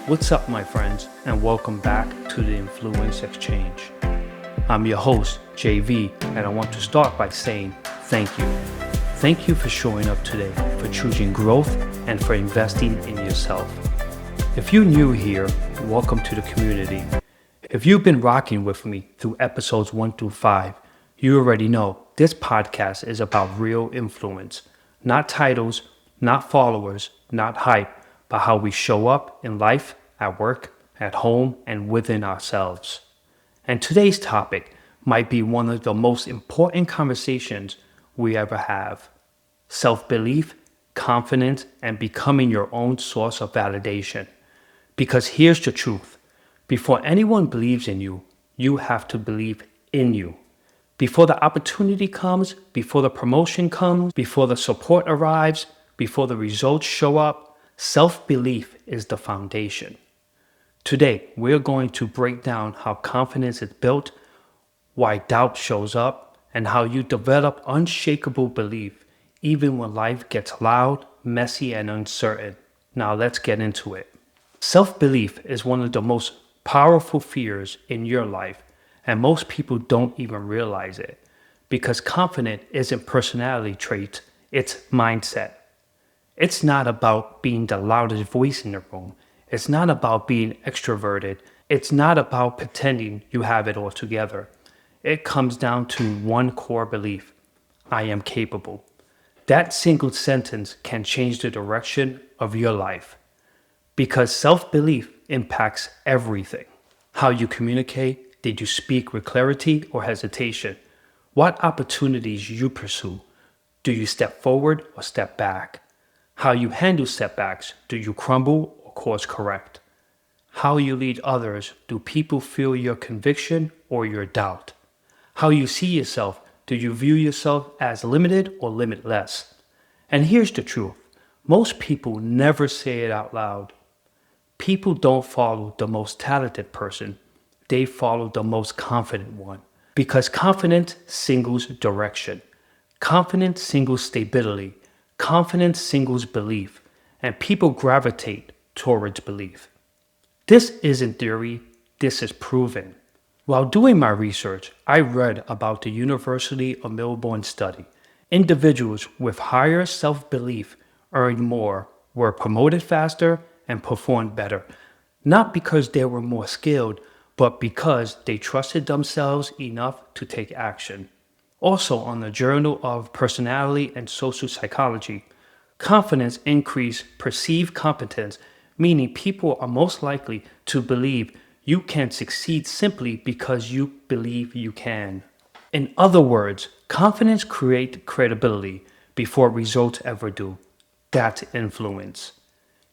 What's up, my friends, and welcome back to the Influence Exchange. I'm your host, JV, and I want to start by saying thank you. Thank you for showing up today, for choosing growth, and for investing in yourself. If you're new here, welcome to the community. If you've been rocking with me through episodes 1 through 5, you already know this podcast is about real influence, not titles, not followers, not hype, but how we show up in life, at work, at home, and within ourselves. And today's topic might be one of the most important conversations we ever have. Self-belief, confidence, and becoming your own source of validation. Because here's the truth. Before anyone believes in you, you have to believe in you. Before the opportunity comes, before the promotion comes, before the support arrives, before the results show up, self-belief is the foundation. Today, we're going to break down how confidence is built, why doubt shows up, and how you develop unshakable belief even when life gets loud, messy, and uncertain. Now let's get into it. Self-belief is one of the most powerful fears in your life, and most people don't even realize it because confidence isn't personality traits, it's mindset. It's not about being the loudest voice in the room. It's not about being extroverted. It's not about pretending you have it all together. It comes down to one core belief. I am capable. That single sentence can change the direction of your life because self-belief impacts everything. How you communicate, did you speak with clarity or hesitation? What opportunities you pursue? Do you step forward or step back? How you handle setbacks, do you crumble or course correct? How you lead others, do people feel your conviction or your doubt? How you see yourself, do you view yourself as limited or limitless? And here's the truth, most people never say it out loud. People don't follow the most talented person, they follow the most confident one. Because confidence singles direction, confidence singles stability, confidence singles belief, and people gravitate towards belief. This isn't theory, this is proven. While doing my research, I read about the University of Melbourne study. Individuals with higher self-belief earned more, were promoted faster, and performed better. Not because they were more skilled, but because they trusted themselves enough to take action. Also on the Journal of Personality and Social Psychology, confidence increased perceived competence, meaning people are most likely to believe you can succeed simply because you believe you can. In other words, confidence creates credibility before results ever do. That's influence.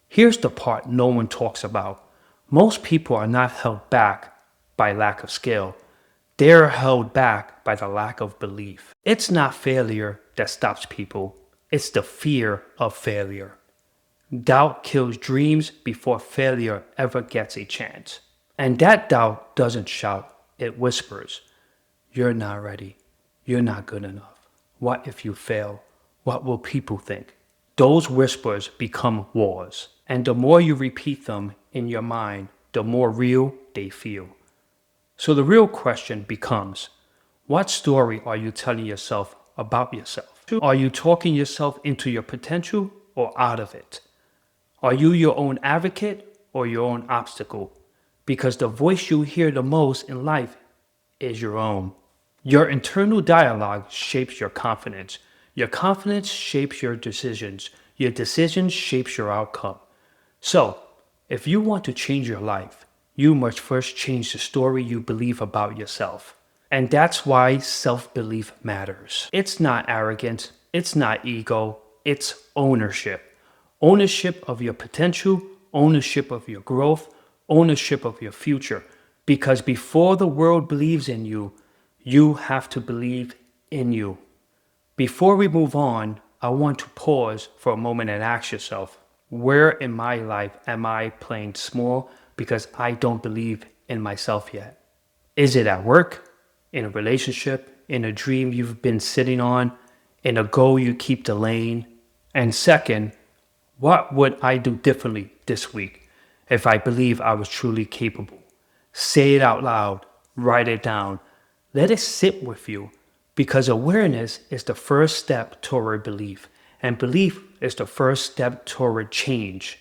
Here's the part no one talks about. Most people are not held back by lack of skill. They're held back by the lack of belief. It's not failure that stops people. It's the fear of failure. Doubt kills dreams before failure ever gets a chance. And that doubt doesn't shout, it whispers. You're not ready. You're not good enough. What if you fail? What will people think? Those whispers become wars. And the more you repeat them in your mind, the more real they feel. So the real question becomes, what story are you telling yourself about yourself? Are you talking yourself into your potential or out of it? Are you your own advocate or your own obstacle? Because the voice you hear the most in life is your own. Your internal dialogue shapes your confidence. Your confidence shapes your decisions. Your decisions shapes your outcome. So, if you want to change your life, you must first change the story you believe about yourself. And that's why self-belief matters. It's not arrogance, it's not ego, it's ownership. Ownership of your potential, ownership of your growth, ownership of your future. Because before the world believes in you, you have to believe in you. Before we move on, I want to pause for a moment and ask yourself, where in my life am I playing small because I don't believe in myself yet? Is it at work, in a relationship, in a dream you've been sitting on, in a goal you keep delaying? And second, what would I do differently this week? if I believe I was truly capable. Say it out loud, write it down, let it sit with you, because awareness is the first step toward belief, and belief is the first step toward change.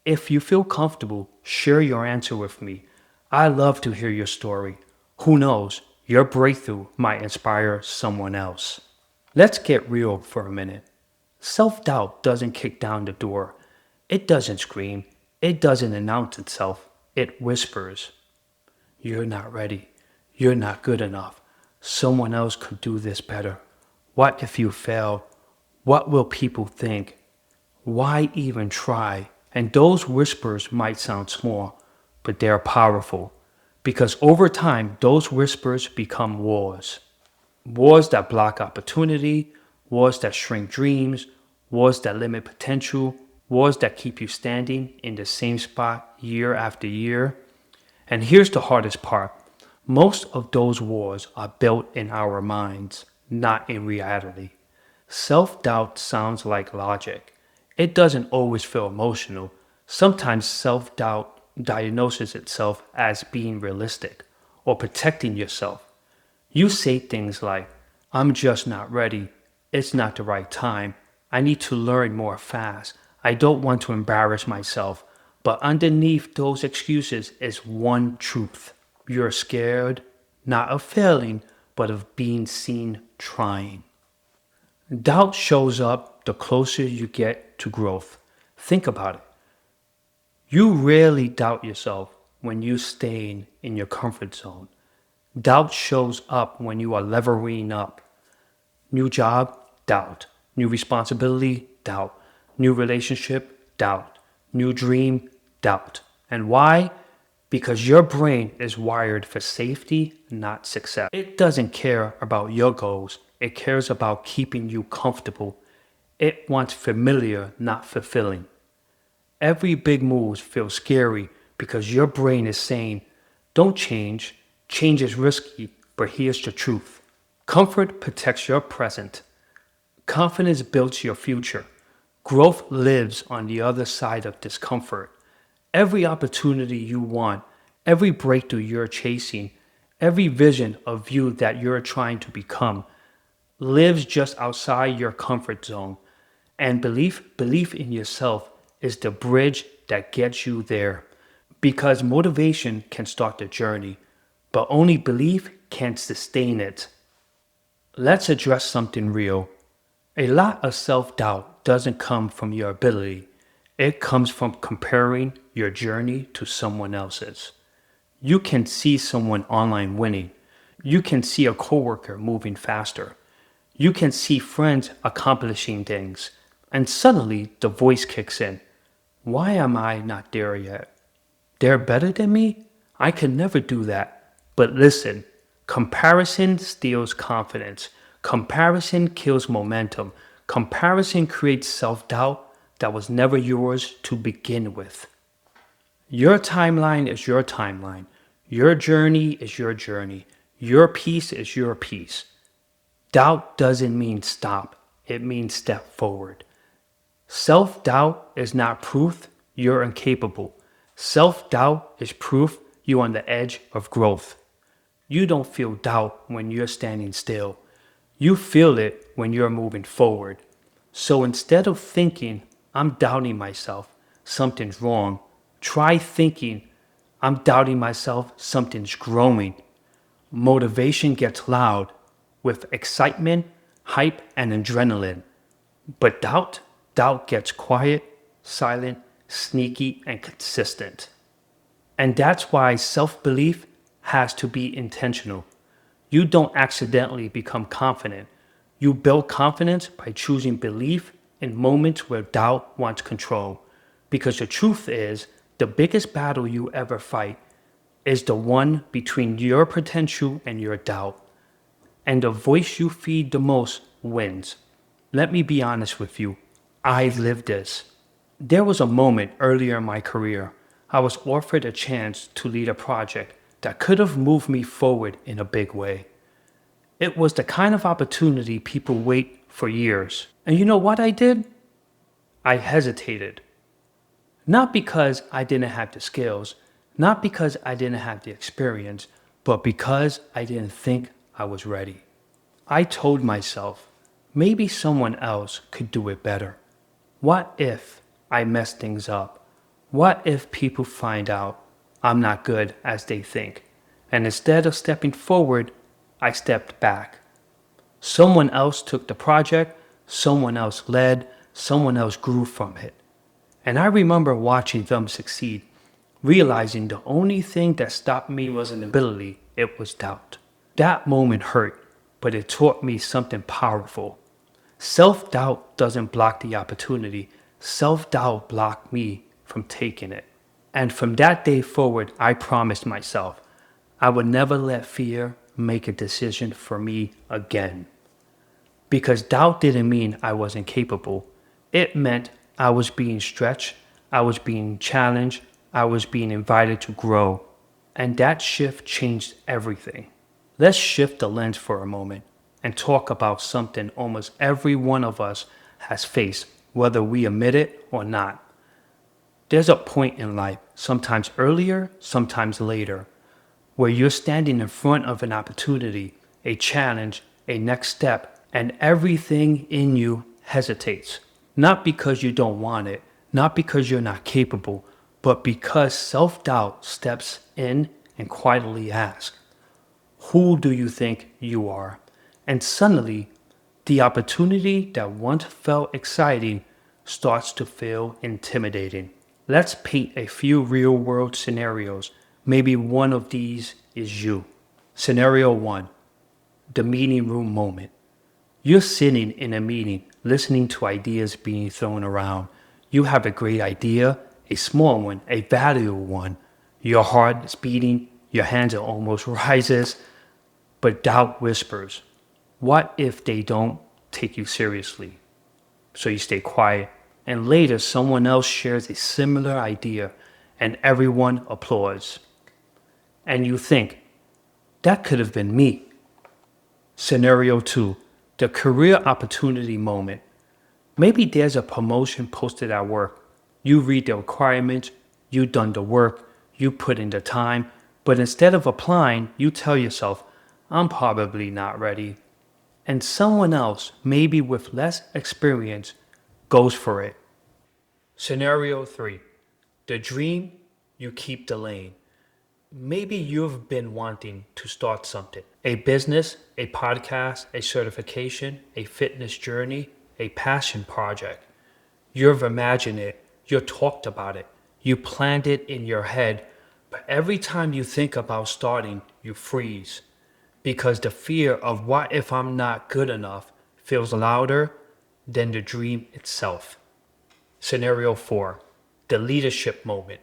If you feel comfortable, share your answer with me. I love to hear your story. Who knows, your breakthrough might inspire someone else. Let's get real for a minute. Self doubt doesn't kick down the door. It doesn't scream. It doesn't announce itself. It whispers, "You're not ready. You're not good enough. Someone else could do this better. What if you fail? What will people think? Why even try?" And those whispers might sound small, but they're powerful. Because over time, those whispers become wars. Wars that block opportunity, wars that shrink dreams, wars that limit potential, wars that keep you standing in the same spot year after year. And here's the hardest part. Most of those wars are built in our minds, not in reality. Self doubt sounds like logic. It doesn't always feel emotional. Sometimes self doubt diagnoses itself as being realistic or protecting yourself. You say things like, "I'm just not ready. It's not the right time. I need to learn more fast. I don't want to embarrass myself." But underneath those excuses is one truth. You're scared, not of failing, but of being seen trying. Doubt shows up the closer you get to growth. Think about it. You rarely doubt yourself when you stay in your comfort zone. Doubt shows up when you are leveling up. New job, doubt. New responsibility, doubt. New relationship, doubt. New dream, doubt. And why? Because your brain is wired for safety, not success. It doesn't care about your goals. It cares about keeping you comfortable. It wants familiar, not fulfilling. Every big move feels scary because your brain is saying, "Don't change. Change is risky, but here's the truth." Comfort protects your present. Confidence builds your future. Growth lives on the other side of discomfort. Every opportunity you want, every breakthrough you're chasing, every vision of you that you're trying to become lives just outside your comfort zone. And belief in yourself is the bridge that gets you there. Because motivation can start the journey, but only belief can sustain it. Let's address something real. A lot of self doubt doesn't come from your ability, it comes from comparing your journey to someone else's. You can see someone online winning, you can see a coworker moving faster, you can see friends accomplishing things, and suddenly the voice kicks in. Why am I not there yet? They're better than me? I can never do that. But listen, comparison steals confidence. Comparison kills momentum. Comparison creates self doubt that was never yours to begin with. Your timeline is your timeline. Your journey is your journey. Your peace is your peace. Doubt doesn't mean stop, it means step forward. Self doubt is not proof you're incapable. Self doubt is proof you're on the edge of growth. You don't feel doubt when you're standing still. You feel it when you're moving forward. So instead of thinking, "I'm doubting myself, something's wrong," try thinking, "I'm doubting myself, something's growing." Motivation gets loud with excitement, hype, and adrenaline. But doubt gets quiet, silent, sneaky, and consistent. And that's why self belief has to be intentional. You don't accidentally become confident. You build confidence by choosing belief in moments where doubt wants control. Because the truth is, the biggest battle you ever fight is the one between your potential and your doubt. And the voice you feed the most wins. Let me be honest with you. I lived this. There was a moment earlier in my career I was offered a chance to lead a project that could have moved me forward in a big way. It was the kind of opportunity people wait for years. And you know what I did? I hesitated. Not because I didn't have the skills, not because I didn't have the experience, but because I didn't think I was ready. I told myself, maybe someone else could do it better. What if I mess things up? What if people find out I'm not good as they think? And instead of stepping forward, I stepped back. Someone else took the project, someone else led, someone else grew from it. And I remember watching them succeed, realizing the only thing that stopped me wasn't ability, it was doubt. That moment hurt, but it taught me something powerful. Self doubt doesn't block the opportunity, self doubt blocked me from taking it. And from that day forward, I promised myself I would never let fear make a decision for me again. Because doubt didn't mean I wasn't capable. It meant I was being stretched, I was being challenged, I was being invited to grow. And that shift changed everything. Let's shift the lens for a moment and talk about something almost every one of us has faced, whether we admit it or not. There's a point in life, sometimes earlier, sometimes later, where you're standing in front of an opportunity, a challenge, a next step, and everything in you hesitates. Not because you don't want it, not because you're not capable, but because self doubt steps in and quietly asks, who do you think you are? And suddenly, the opportunity that once felt exciting starts to feel intimidating. Let's paint a few real world scenarios. Maybe one of these is you. Scenario 1, the meeting room moment. You're sitting in a meeting, listening to ideas being thrown around. You have a great idea, a small one, a valuable one. Your heart is beating, your hands are almost rises, but doubt whispers. What if they don't take you seriously? So you stay quiet, and later someone else shares a similar idea, and everyone applauds. And you think, that could have been me. Scenario 2, the career opportunity moment. Maybe there's a promotion posted at work. You read the requirements, you done the work, you put in the time, but instead of applying, you tell yourself, I'm probably not ready. And someone else, maybe with less experience, goes for it. Scenario 3, the dream you keep delaying. Maybe you've been wanting to start something, a business, a podcast, a certification, a fitness journey, a passion project. You've imagined it, you've talked about it, you planned it in your head, but every time you think about starting, you freeze. Because the fear of what if I'm not good enough feels louder than the dream itself. Scenario 4, the leadership moment.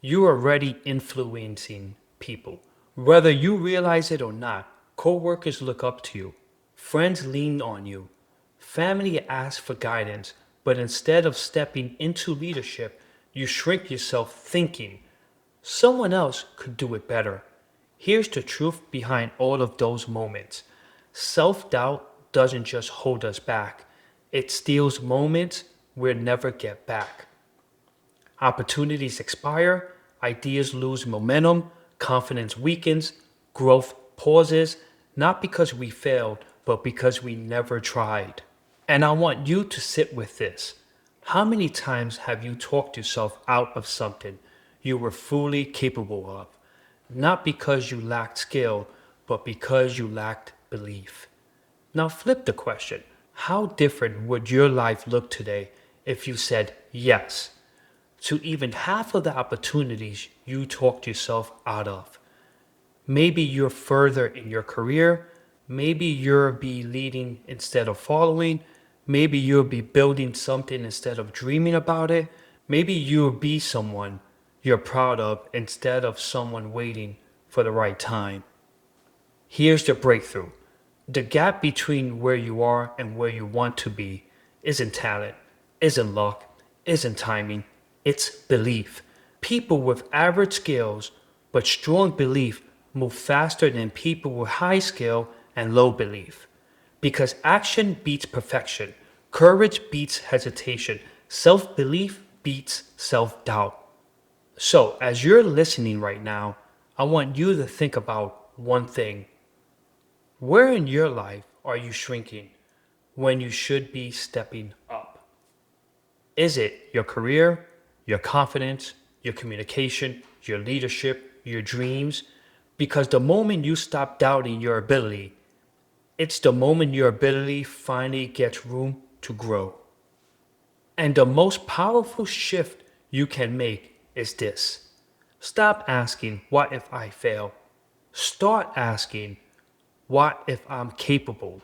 You are already influencing people. Whether you realize it or not, coworkers look up to you. Friends lean on you. Family asks for guidance, but instead of stepping into leadership, you shrink yourself thinking, someone else could do it better. Here's the truth behind all of those moments. Self-doubt doesn't just hold us back. It steals moments we'll never get back. Opportunities expire, ideas lose momentum, confidence weakens, growth pauses, not because we failed, but because we never tried. And I want you to sit with this. How many times have you talked yourself out of something you were fully capable of? Not because you lacked skill, but because you lacked belief. Now flip the question. How different would your life look today if you said yes to even half of the opportunities you talked yourself out of? Maybe you're further in your career. Maybe you'll be leading instead of following. Maybe you'll be building something instead of dreaming about it. Maybe you'll be someone you're proud of instead of someone waiting for the right time. Here's the breakthrough. The gap between where you are and where you want to be isn't talent, isn't luck, isn't timing, it's belief. People with average skills but strong belief move faster than people with high skill and low belief. Because action beats perfection, courage beats hesitation, self-belief beats self-doubt. So, as you're listening right now, I want you to think about one thing. Where in your life are you shrinking when you should be stepping up? Is it your career, your confidence, your communication, your leadership, your dreams? Because the moment you stop doubting your ability, it's the moment your ability finally gets room to grow. And the most powerful shift you can make is this. Stop asking, what if I fail? Start asking, what if I'm capable?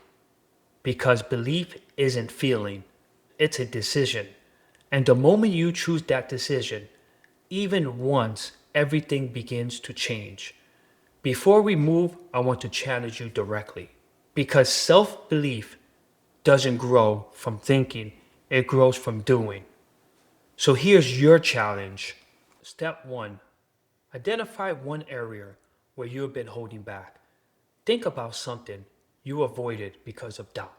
Because belief isn't feeling, it's a decision. And the moment you choose that decision, even once, everything begins to change. Before we move, I want to challenge you directly. Because self belief doesn't grow from thinking, it grows from doing. So here's your challenge. Step one, identify one area where you have been holding back. Think about something you avoided because of doubt.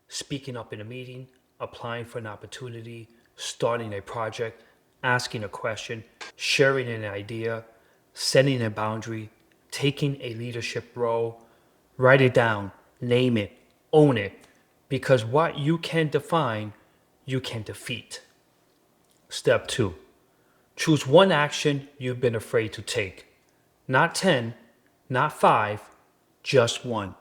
Speaking up in a meeting, applying for an opportunity, starting a project, asking a question, sharing an idea, setting a boundary, taking a leadership role. Write it down, name it, own it, because what you can define, you can defeat. Step two, choose one action you've been afraid to take. Not 10, not 5, just one.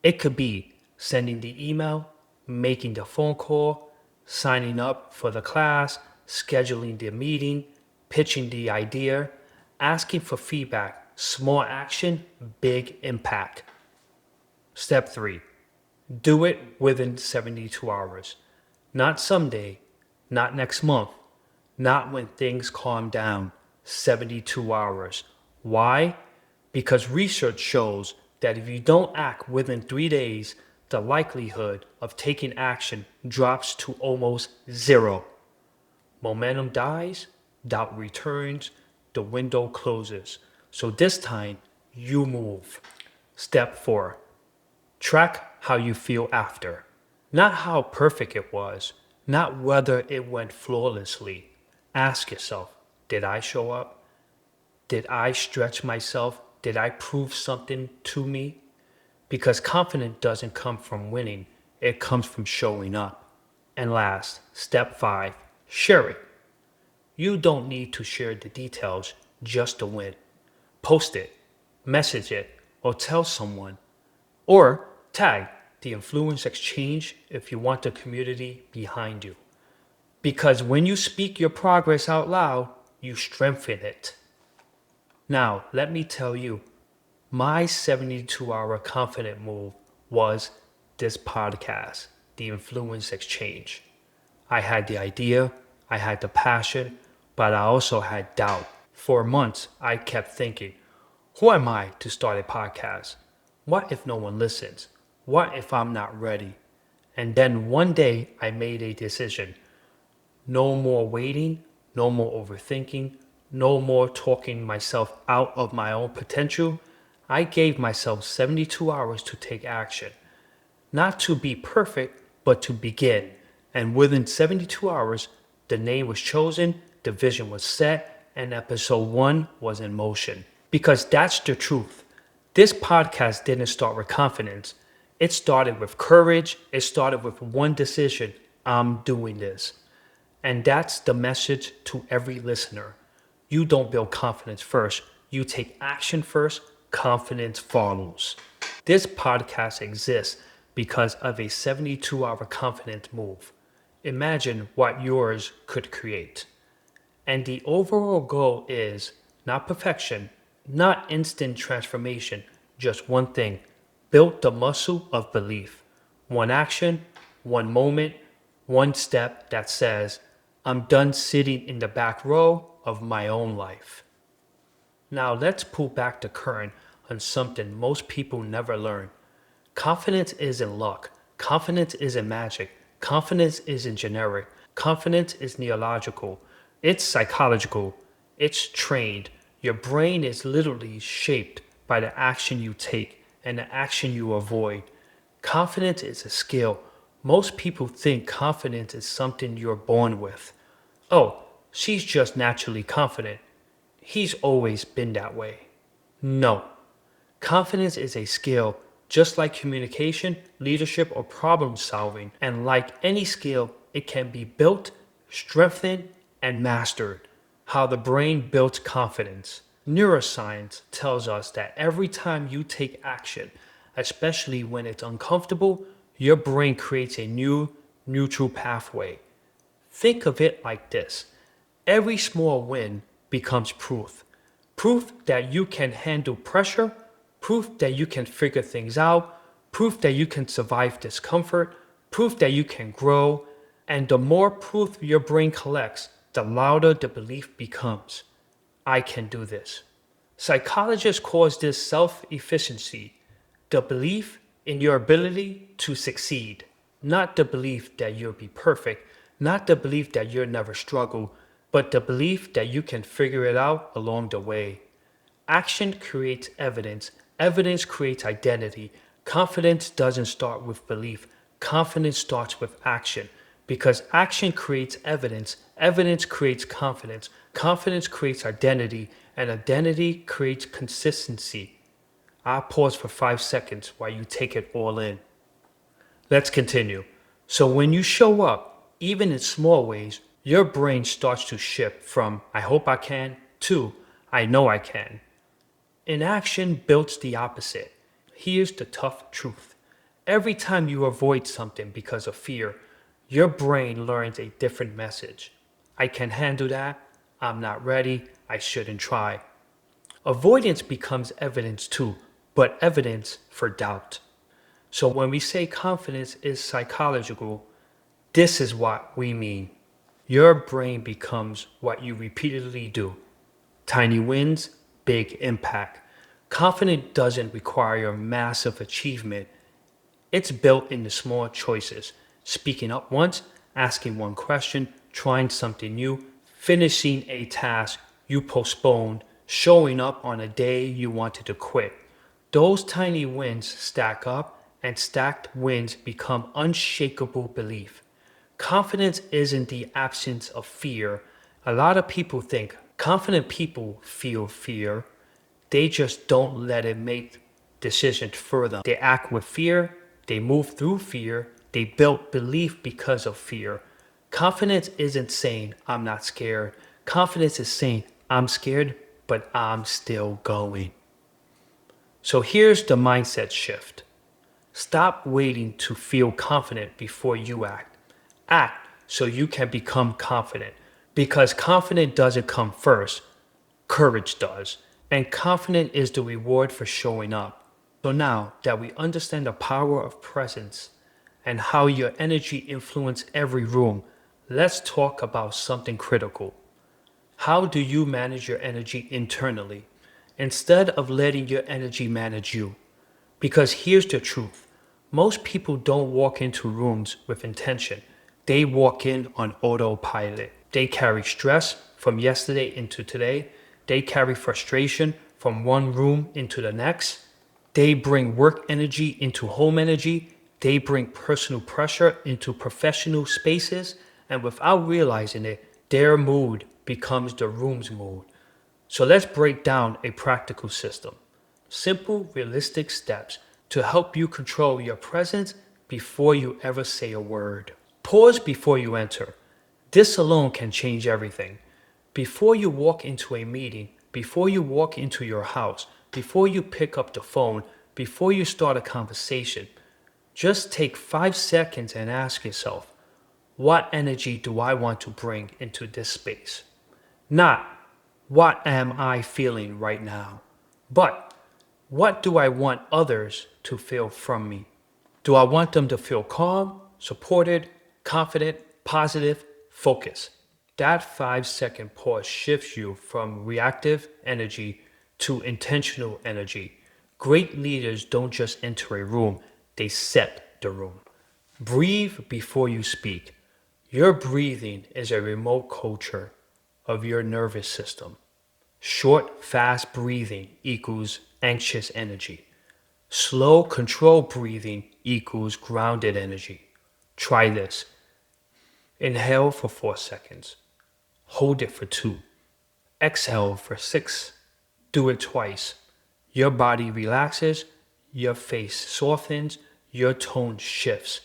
It could be sending the email, making the phone call, signing up for the class, scheduling the meeting, pitching the idea, asking for feedback. Small action, big impact. Step 3. Do it within 72 hours. Not someday, not next month, not when things calm down. 72 hours. Why? Because research shows that if you don't act within 3 days, the likelihood of taking action drops to almost zero. Momentum dies, doubt returns, the window closes. So this time, you move. Step 4. Track how you feel after. Not how perfect it was, not whether it went flawlessly. Ask yourself, did I show up? Did I stretch myself? Did I prove something to me? Because confidence doesn't come from winning, it comes from showing up. And last, step 5, share it. You don't need to share the details just to win. Post it, message it, or tell someone. Or tag the Influence Exchange if you want the community behind you. Because when you speak your progress out loud, you strengthen it. Now, let me tell you, my 72-hour confident move was this podcast, the Influence Exchange. I had the idea, I had the passion, but I also had doubt. For months, I kept thinking, who am I to start a podcast? What if no one listens? What if I'm not ready? And then one day, I made a decision. No more waiting, no more overthinking, no more talking myself out of my own potential. I gave myself 72 hours to take action. Not to be perfect, but to begin. And within 72 hours, the name was chosen, the vision was set, and episode 1 was in motion. Because that's the truth. This podcast didn't start with confidence. It started with courage. It started with one decision. I'm doing this. And that's the message to every listener. You don't build confidence first. You take action first. Confidence follows. This podcast exists because of a 72-hour confidence move. Imagine what yours could create. And the overall goal is not perfection, not instant transformation, just one thing. Build the muscle of belief. One action, one moment, one step that says, I'm done sitting in the back row of my own life. Now let's pull back the curtain on something most people never learn. Confidence isn't luck. Confidence isn't magic. Confidence isn't generic. Confidence is neurological. It's psychological. It's trained. Your brain is literally shaped by the action you take and the action you avoid. Confidence is a skill. Most people think confidence is something you're born with. Oh, she's just naturally confident. He's always been that way. No. Confidence is a skill, just like communication, leadership, or problem solving. And like any skill, it can be built, strengthened, and mastered. How the brain builds confidence. Neuroscience tells us that every time you take action, especially when it's uncomfortable, your brain creates a new neutral pathway. Think of it like this: every small win becomes proof. Proof that you can handle pressure, proof that you can figure things out, proof that you can survive discomfort, proof that you can grow. And the more proof your brain collects, the louder the belief becomes. I can do this. Psychologists call this self efficiency, the belief in your ability to succeed, not the belief that you'll be perfect, not the belief that you'll never struggle, but the belief that you can figure it out along the way. Action creates evidence, evidence creates identity. Confidence doesn't start with belief, confidence starts with action. Because action creates evidence, evidence creates confidence, confidence creates identity, and identity creates consistency. I'll pause for 5 seconds while you take it all in. Let's continue. So, when you show up, even in small ways, your brain starts to shift from I hope I can to I know I can. Inaction builds the opposite. Here's the tough truth: every time you avoid something because of fear, your brain learns a different message. I can handle that. I'm not ready. I shouldn't try. Avoidance becomes evidence too, but evidence for doubt. So when we say confidence is psychological, this is what we mean. Your brain becomes what you repeatedly do. Tiny wins, big impact. Confidence doesn't require a massive achievement. It's built in the small choices: speaking up once, asking one question, trying something new, finishing a task you postponed, showing up on a day you wanted to quit. Those tiny wins stack up, and stacked wins become unshakable belief. Confidence isn't the absence of fear. A lot of people think confident people feel fear. They just don't let it make decisions for them. They act with fear, they move through fear, they build belief because of fear. Confidence isn't saying, I'm not scared. Confidence is saying, I'm scared, but I'm still going. So here's the mindset shift: stop waiting to feel confident before you act. Act so you can become confident. Because confidence doesn't come first, courage does. And confidence is the reward for showing up. So now that we understand the power of presence and how your energy influences every room, let's talk about something critical. How do you manage your energy internally instead of letting your energy manage you? Because here's the truth: most people don't walk into rooms with intention, they walk in on autopilot. They carry stress from yesterday into today, they carry frustration from one room into the next, they bring work energy into home energy, they bring personal pressure into professional spaces, and without realizing it, their mood becomes the room's mood. So let's break down a practical system. Simple, realistic steps to help you control your presence before you ever say a word. Pause before you enter. This alone can change everything. Before you walk into a meeting, before you walk into your house, before you pick up the phone, before you start a conversation, just take 5 seconds and ask yourself, what energy do I want to bring into this space? Not, what am I feeling right now? But, what do I want others to feel from me? Do I want them to feel calm, supported, confident, positive, focused? That 5 second pause shifts you from reactive energy to intentional energy. Great leaders don't just enter a room, they set the room. Breathe before you speak. Your breathing is a remote culture of your nervous system. Short, fast breathing equals anxious energy. Slow, controlled breathing equals grounded energy. Try this. Inhale for 4 seconds. Hold it for 2. Exhale for 6. Do it twice. Your body relaxes, your face softens, your tone shifts.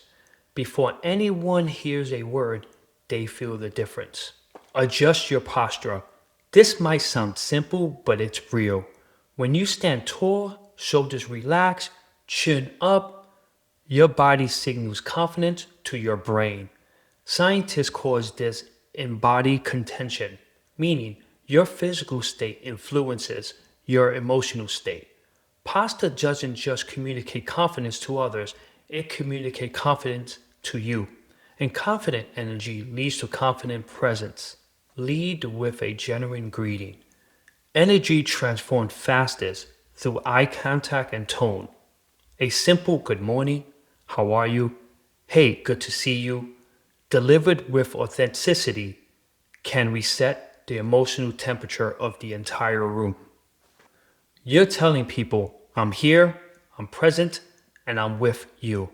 Before anyone hears a word, they feel the difference. Adjust your posture. This might sound simple, but it's real. When you stand tall, shoulders relaxed, chin up, your body signals confidence to your brain. Scientists call this embodied contention, meaning your physical state influences your emotional state. Posture doesn't just communicate confidence to others, it communicates confidence to you. And confident energy leads to confident presence. Lead with a genuine greeting. Energy transformed fastest through eye contact and tone. A simple good morning, how are you? Hey, good to see you, delivered with authenticity, can reset the emotional temperature of the entire room. You're telling people, I'm here, I'm present, and I'm with you.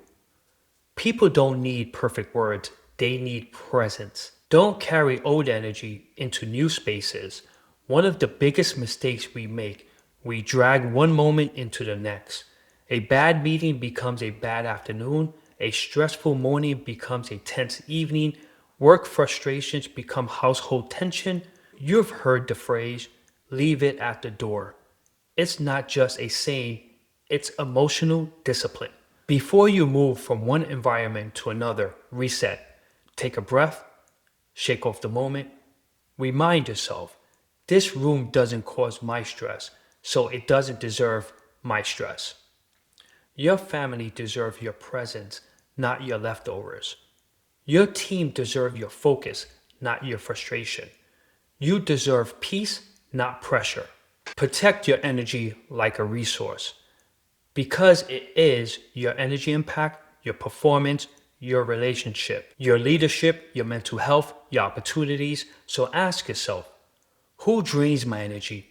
People don't need perfect words, they need presence. Don't carry old energy into new spaces. One of the biggest mistakes we make, we drag one moment into the next. A bad meeting becomes a bad afternoon, a stressful morning becomes a tense evening, work frustrations become household tension. You've heard the phrase, leave it at the door. It's not just a saying, it's emotional discipline. Before you move from one environment to another, reset. Take a breath, shake off the moment, remind yourself, this room doesn't cause my stress, so it doesn't deserve my stress. Your family deserves your presence, not your leftovers. Your team deserves your focus, not your frustration. You deserve peace, not pressure. Protect your energy like a resource because it is your energy impact, your performance, your relationship, your leadership, your mental health, your opportunities. So ask yourself, who drains my energy?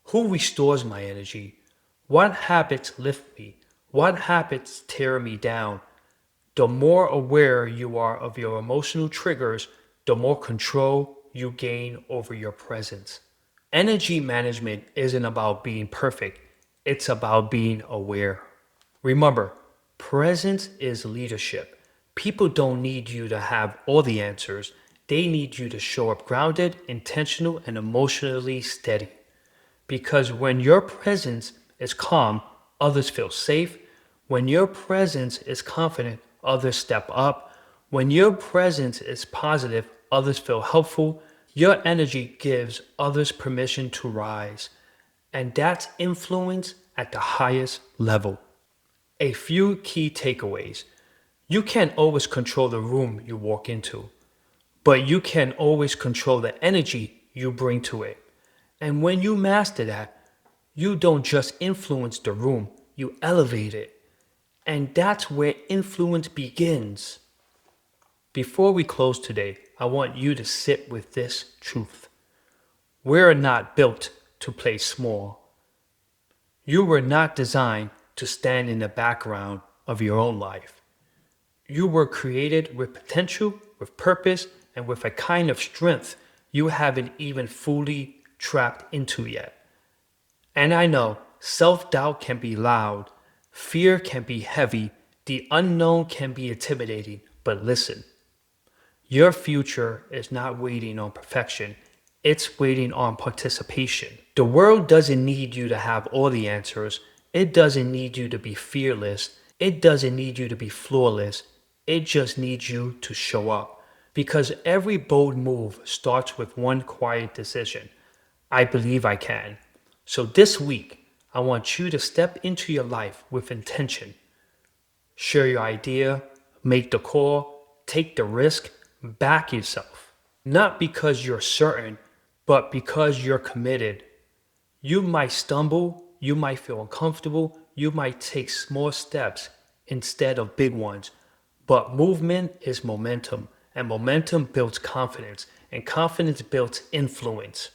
Who restores my energy? What habits lift me? What habits tear me down? The more aware you are of your emotional triggers, the more control you gain over your presence. Energy management isn't about being perfect, it's about being aware. Remember, presence is leadership. People don't need you to have all the answers, they need you to show up grounded, intentional, and emotionally steady. Because when your presence is calm, others feel safe. When your presence is confident, others step up. When your presence is positive, others feel helpful. Your energy gives others permission to rise. And that's influence at the highest level. A few key takeaways. You can't always control the room you walk into, but you can always control the energy you bring to it. And when you master that, you don't just influence the room, you elevate it. And that's where influence begins. Before we close today, I want you to sit with this truth. We're not built to play small. You were not designed to stand in the background of your own life. You were created with potential, with purpose, and with a kind of strength you haven't even fully trapped into yet. And I know self-doubt can be loud, fear can be heavy, the unknown can be intimidating, but listen, your future is not waiting on perfection, it's waiting on participation. The world doesn't need you to have all the answers, it doesn't need you to be fearless, it doesn't need you to be flawless, it just needs you to show up. Because every bold move starts with one quiet decision. I believe I can. So this week, I want you to step into your life with intention. Share your idea, make the call, take the risk, back yourself. Not because you're certain, but because you're committed. You might stumble, you might feel uncomfortable, you might take small steps instead of big ones. But movement is momentum, and momentum builds confidence, and confidence builds influence.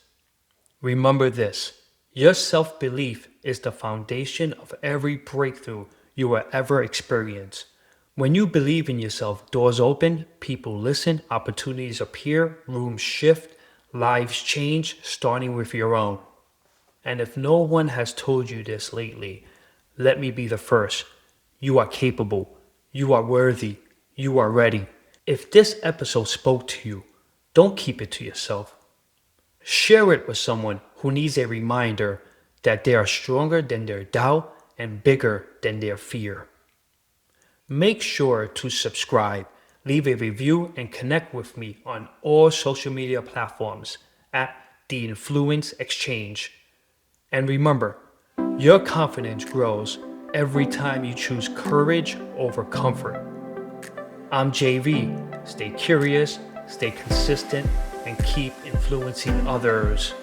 Remember this, your self-belief is the foundation of every breakthrough you will ever experience. When you believe in yourself, doors open, people listen, opportunities appear, rooms shift, Lives change starting with your own. And if no one has told you this lately, let me be the first. You are capable. You are worthy. You are ready. If this episode spoke to you, don't keep it to yourself. Share it with someone who needs a reminder that they are stronger than their doubt and bigger than their fear. Make sure to subscribe, leave a review, and connect with me on all social media platforms at The Influence Exchange. And remember, your confidence grows every time you choose courage over comfort. I'm JV. Stay curious, stay consistent, and keep influencing others.